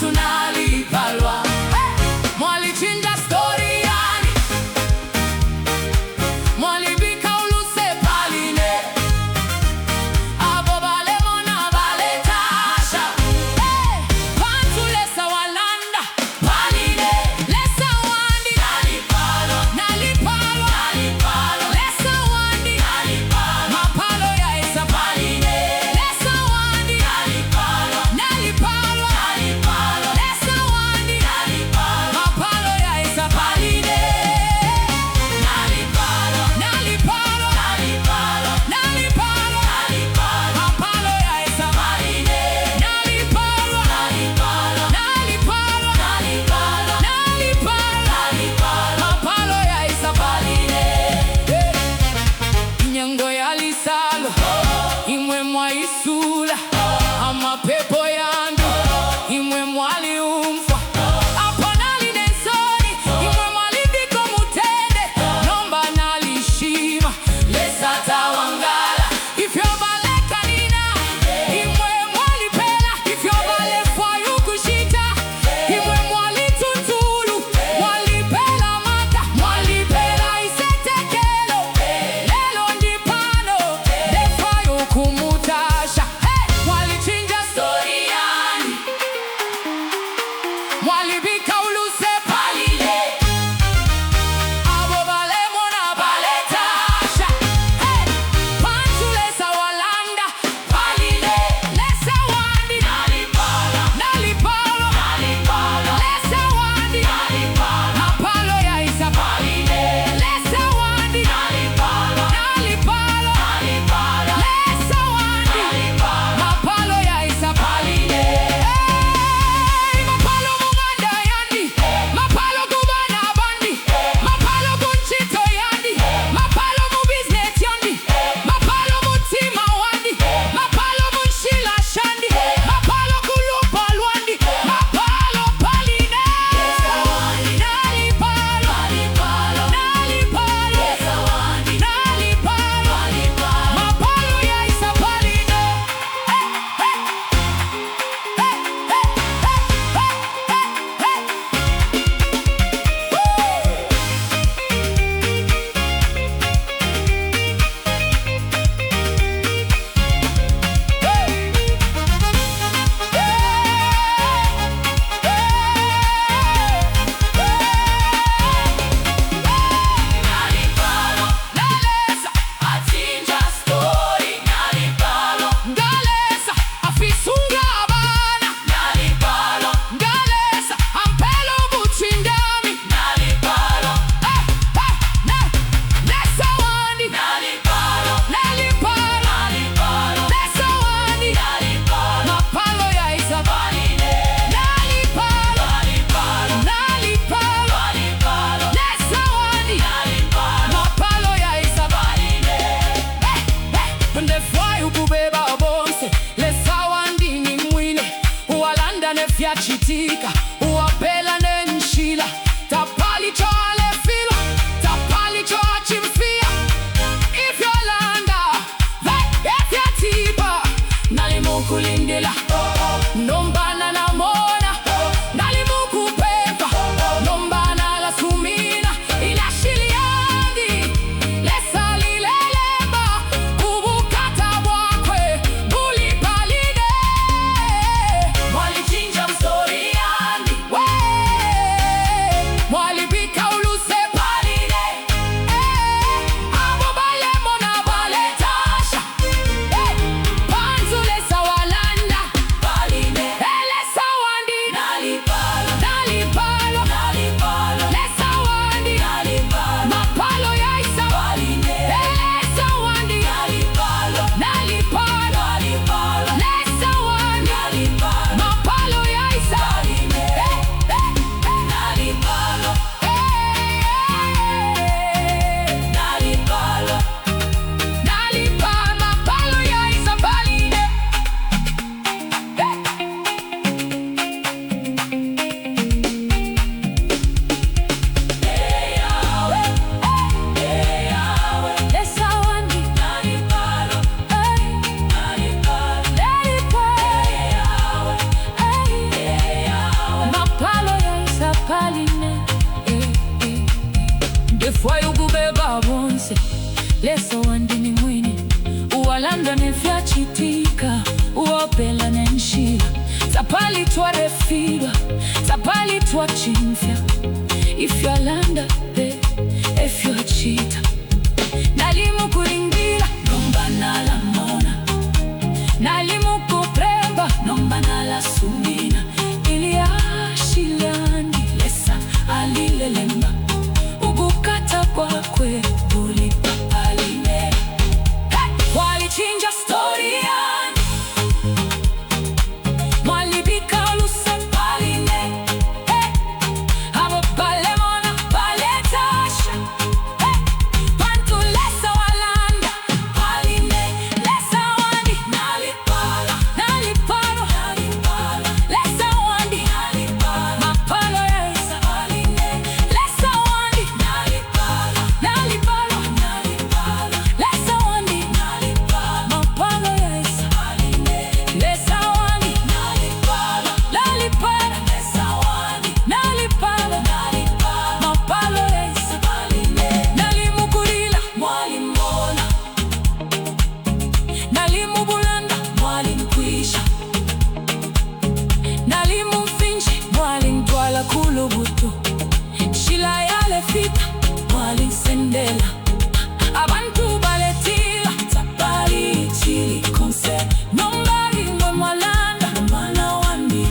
watu nalipalwa. Mwalichinja storiani, mwalibika uluse paline. Abo balemona baletasha. Pantu lesa walanda paline. Lesa wandi nalipalwa. Nalipalwa. Nalipalwa. Lesa wandi nalipalwa. Mapalo ya isa paline. Lesa wandi nalipalwa. Nalipalwa. Nalipalwa. Lesa wandi nalipalwa. Mapalo ya isa paline. Nalipalwa. Nalipalwa. Nalipalwa. Nalipalwa. Nalipalwa. Mapalo ya isa paline. Nalipalwa. Nalipalwa. Nalipalwa. Nalipalwa. Nalipalwa. Mapalo ya isa paline. Inyango ya lisalo imwe mwaisula amapepo yandu imwe mwaliumfa aponali densoni imwe mwalibiko mutende nomba nalishima lesa tawangala ifyo baleka nina imwe mwalipela ifyo balefwa yukushita imwe mwalituntulu mwalipela mata mwalipela isetekelo lelo ndipano defa yukumutasha. Mwalichinja storiani, mwalibika uluse paline. Abo balemona baletasha. Pantu lesa walanda paline. Lesa wandi nalipalwa. Nalipalwa. Nalipalwa. Lesa wandi nalipalwa. Mapalo ya isa paline. Lesa wandi nalipalwa. Nalipalwa. Nalipalwa. Lesa wandi nalipalwa. Mapalo ya isa paline. Mapalo munganda yandi. Mapalo kubana bandi. Mapalo kunchito yandi. Mapalo mu business yandi. Mapalo mutima wandi. Mapalo munshila shandi. Mapalo kulupa lwandi. Mapalo paline. Nalipalwa. Nalipalwa. Nalipalwa. Mapalo ya isa paline. Nalesa achinja stori. Ngalesa afisunga abana. Ngalesa ampelo buchindami. Lesa wandi. Nalipalwa. Lesa wandi. Mapalo ya isa paline. Nalipalwa. Nalipalwa. Lesa wandi. Mapalo ya isa paline. Ndefwa yukubeba bonse. Lesa wandi ni mwine. Uwalanda nefyachitika. Uwapela nenshila. Tapali cho alefilo. Tapali cho achimfia. Ifyolanda efyatiba. Nalimukulindila. Nombana namona. Nalimukupepa. Nombana la sumina. Ilashiliandi. Lesa lilelemba. Kubukata wakwe. Buli paline. Mwalichinja mstoriani. zapalitwa refilwa zapalitwa chimfya ifya landa pe efya chita nalimu kulingira nomba nala mona nalimu kupremba nomba nala sumina iliashiliani lesa alilelemba ugukata kwakwe ulipapaline walichinja storiani mwalibika lusepaline abo palemona paletasha pantu lesa walanda paline lesa wandi nalipala nalipalo nalipala lesa wandi nalipala mapalo yesa paline lesa wandi nalipala nalipalo nalipala lesa wandi nalipala mapalo yesa paline lesa wandi nalipala nalipala lesa wandi nalipala nalipala mapalo yesa paline nalimukulila mwalimbona nalimubulanda mwalimkwisha nalimumfinji mwalintwala kulubutu shila yale fita mwalinsendela